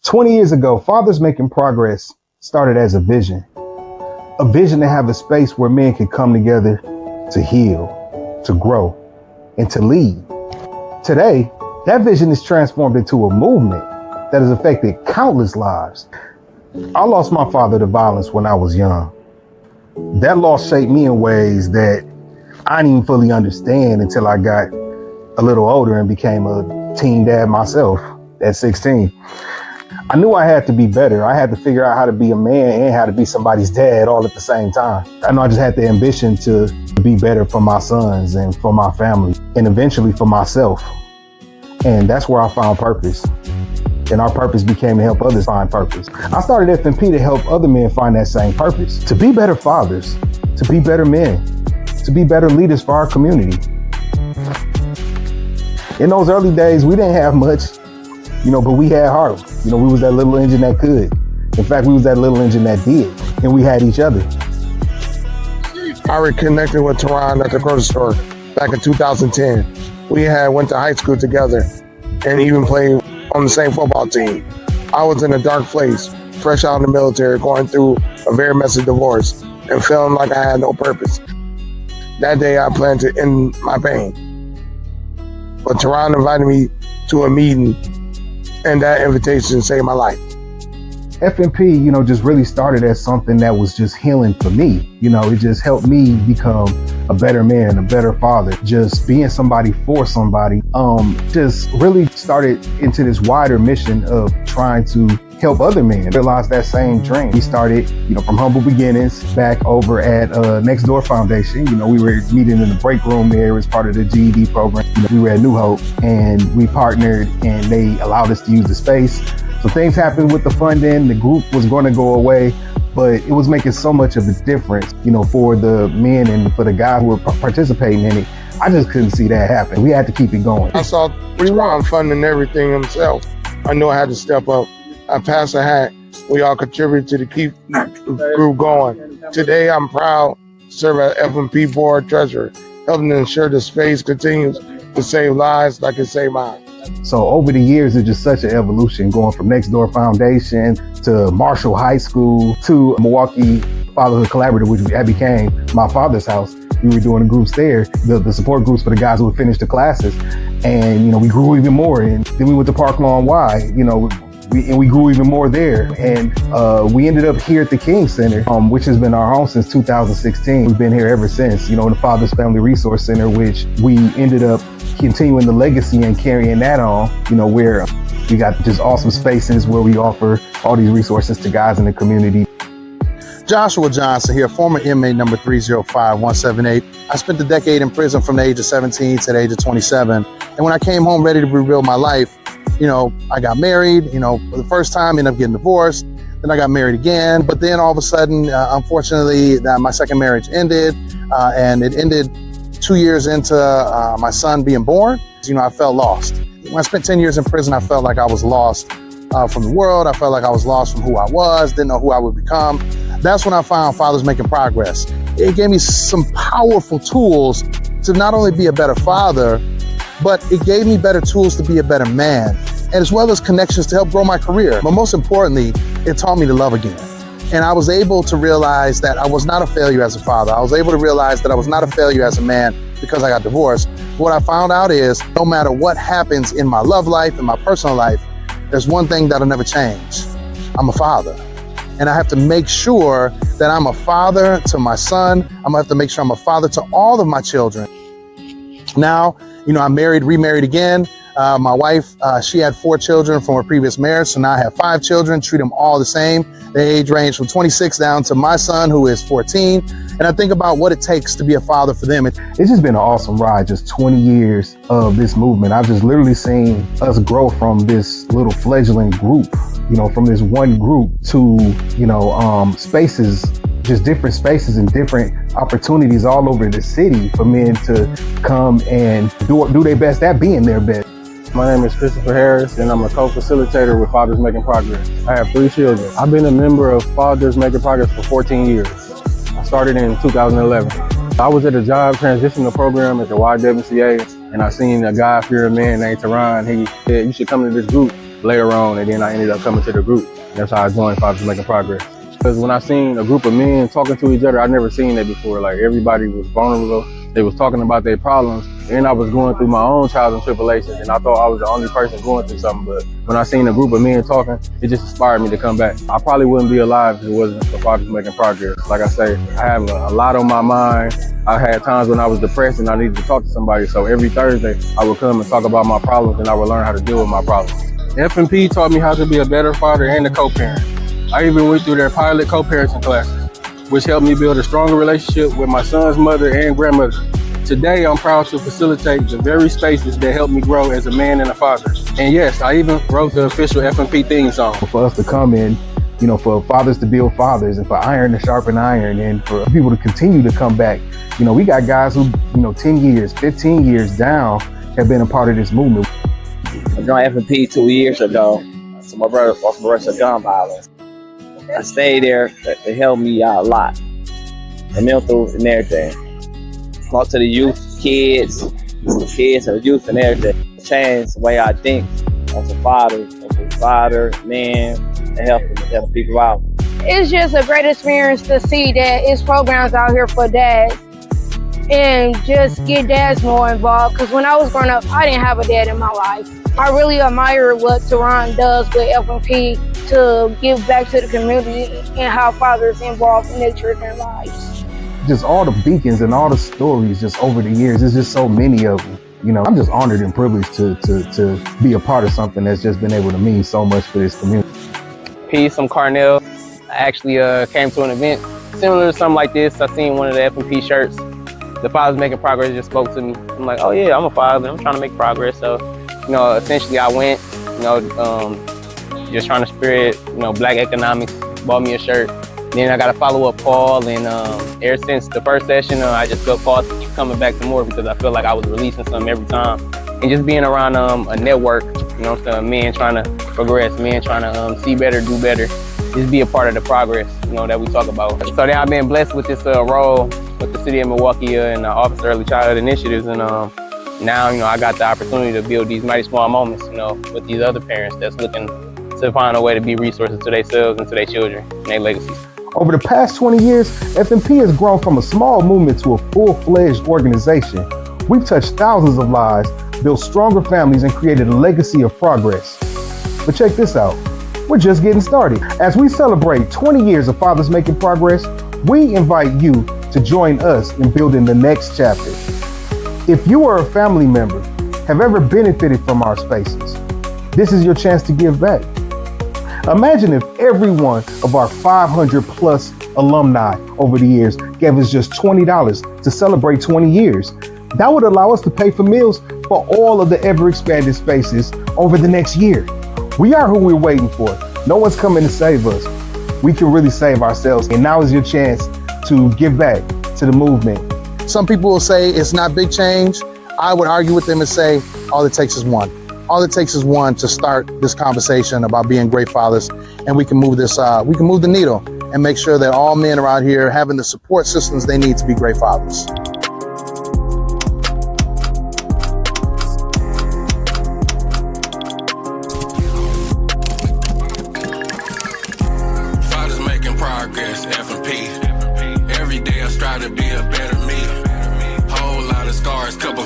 20 years ago, Fathers Making Progress started as a vision to have a space where men could come together to heal, to grow, and to lead. Today, that vision is transformed into a movement that has affected countless lives. I lost my father to violence when I was young. That loss shaped me in ways that I didn't even fully understand until I got a little older and became a teen dad myself at 16. I knew I had to be better. I had to figure out how to be a man and how to be somebody's dad all at the same time. I know I just had the ambition to be better for my sons and for my family and eventually for myself. And that's where I found purpose. And our purpose became to help others find purpose. I started FMP to help other men find that same purpose, to be better fathers, to be better men, to be better leaders for our community. In those early days, we didn't have much, but we had heart. We was that little engine that could. In fact, we was that little engine that did, and we had each other. I reconnected with Teron at the grocery store back in 2010. We went to high school together and even played on the same football team. I was in a dark place, fresh out of the military, going through a very messy divorce and feeling like I had no purpose. That day I planned to end my pain. But Teron invited me to a meeting, and that invitation saved my life. FMP, just really started as something that was just healing for me. It just helped me become a better man, a better father, just being somebody for somebody. Just really started into this wider mission of trying to help other men realize that same dream. We started, from humble beginnings back over at Next Door Foundation. We were meeting in the break room there as part of the GED program. We were at New Hope and we partnered and they allowed us to use the space. So things happened with the funding. The group was going to go away, but it was making so much of a difference, for the men and for the guys who were participating in it. I just couldn't see that happen. We had to keep it going. I saw Teron funding everything himself. I knew I had to step up. I passed a hat. We all contributed to keep the group going. Today, I'm proud to serve as FMP board treasurer, helping to ensure the space continues to save lives like it saved mine. So over the years, it's just such an evolution, going from Next Door Foundation to Marshall High School to Milwaukee Fatherhood Collaborative, which became my father's house. We were doing the groups there, the support groups for the guys who would finish the classes. And, we grew even more. And then we went to Park Lawn Y, we grew even more there. And we ended up here at the King Center, which has been our home since 2016. We've been here ever since, the Father's Family Resource Center, which we ended up continuing the legacy and carrying that on, where we got just awesome spaces where we offer all these resources to guys in the community. Joshua Johnson here, former inmate number 305178. I spent a decade in prison from the age of 17 to the age of 27. And when I came home ready to rebuild my life, I got married, for the first time, ended up getting divorced. Then I got married again. But then all of a sudden, unfortunately, my second marriage ended, and it ended 2 years into my son being born. I felt lost. When I spent 10 years in prison, I felt like I was lost from the world. I felt like I was lost from who I was, didn't know who I would become. That's when I found Fathers Making Progress. It gave me some powerful tools to not only be a better father, but it gave me better tools to be a better man, and as well as connections to help grow my career. But most importantly, it taught me to love again. And I was able to realize that I was not a failure as a father. I was able to realize that I was not a failure as a man because I got divorced. What I found out is no matter what happens in my love life, in my personal life, there's one thing that'll never change. I'm a father. And I have to make sure that I'm a father to my son. I'm gonna have to make sure I'm a father to all of my children. Now, I'm remarried again. My wife, she had 4 children from her previous marriage. So now I have 5 children, treat them all the same. They age range from 26 down to my son, who is 14. And I think about what it takes to be a father for them. It's just been an awesome ride, just 20 years of this movement. I've just literally seen us grow from this little fledgling group, from this one group to, spaces, just different spaces and different opportunities all over the city for men to come and do their best at being their best. My name is Christopher Harris, and I'm a co-facilitator with Fathers Making Progress. I have 3 children. I've been a member of Fathers Making Progress for 14 years. I started in 2011. I was at a job transitional program at the YWCA, and I seen a God-fearing man named Teron. He said, "You should come to this group later on, and then I ended up coming to the group. That's how I joined Fathers Making Progress. Because when I seen a group of men talking to each other, I never seen that before. Like, everybody was vulnerable. They was talking about their problems. And I was going through my own trials and tribulations, and I thought I was the only person going through something. But when I seen a group of men talking, it just inspired me to come back. I probably wouldn't be alive if it wasn't for Fathers Making Progress. Like I say, I have a lot on my mind. I had times when I was depressed and I needed to talk to somebody. So every Thursday, I would come and talk about my problems, and I would learn how to deal with my problems. F&P taught me how to be a better father and a co-parent. I even went through their pilot co-parenting classes, which helped me build a stronger relationship with my son's mother and grandmother. Today, I'm proud to facilitate the very spaces that helped me grow as a man and a father. And yes, I even wrote the official F&P theme song. For us to come in, for fathers to build fathers, and for iron to sharpen iron, and for people to continue to come back. We got guys who, 10 years, 15 years down have been a part of this movement. I joined F&P 2 years ago. So my brother lost arrested for gun violence. I stayed there. They helped me out a lot. The mental and everything. Talk to the youth, kids, and the youth and everything. Change the way I think as a father, man, and helping people out. It's just a great experience to see that it's programs out here for dads and just get dads more involved. Because when I was growing up, I didn't have a dad in my life. I really admire what Teron does with F&P to give back to the community and how fathers involved in their children's lives. Just all the beacons and all the stories just over the years, there's just so many of them. I'm just honored and privileged to be a part of something that's just been able to mean so much for this community. Peace, I'm Carnell. I actually came to an event similar to something like this. I seen one of the F&P shirts. The Fathers Making Progress just spoke to me. I'm like, oh yeah, I'm a father. I'm trying to make progress. So, essentially I went, just trying to spread, black economics, bought me a shirt. Then I got a follow-up call, and ever since the first session, I just felt called to keep coming back to more because I felt like I was releasing something every time. And just being around a network, men trying to progress, men trying to see better, do better, just be a part of the progress, that we talk about. So then I've been blessed with this role with the City of Milwaukee and the Office of Early Childhood Initiatives, and now, I got the opportunity to build these mighty small moments, with these other parents that's looking to find a way to be resources to themselves and to their children and their legacies. Over the past 20 years, F&P has grown from a small movement to a full-fledged organization. We've touched thousands of lives, built stronger families, and created a legacy of progress. But check this out. We're just getting started. As we celebrate 20 years of Fathers Making Progress, we invite you to join us in building the next chapter. If you are a family member, have ever benefited from our spaces, this is your chance to give back. Imagine if every one of our 500 plus alumni over the years gave us just $20 to celebrate 20 years. That would allow us to pay for meals for all of the ever expanded spaces over the next year. We are who we're waiting for. No one's coming to save us. We can really save ourselves. And now is your chance to give back to the movement. Some people will say it's not big change. I would argue with them and say all it takes is one. All it takes is one to start this conversation about being great fathers, and we can move this. We can move the needle and make sure that all men around here having the support systems they need to be great fathers. Fathers Making Progress, F&P. Every day I strive to be a better me. Whole lot of scars, couple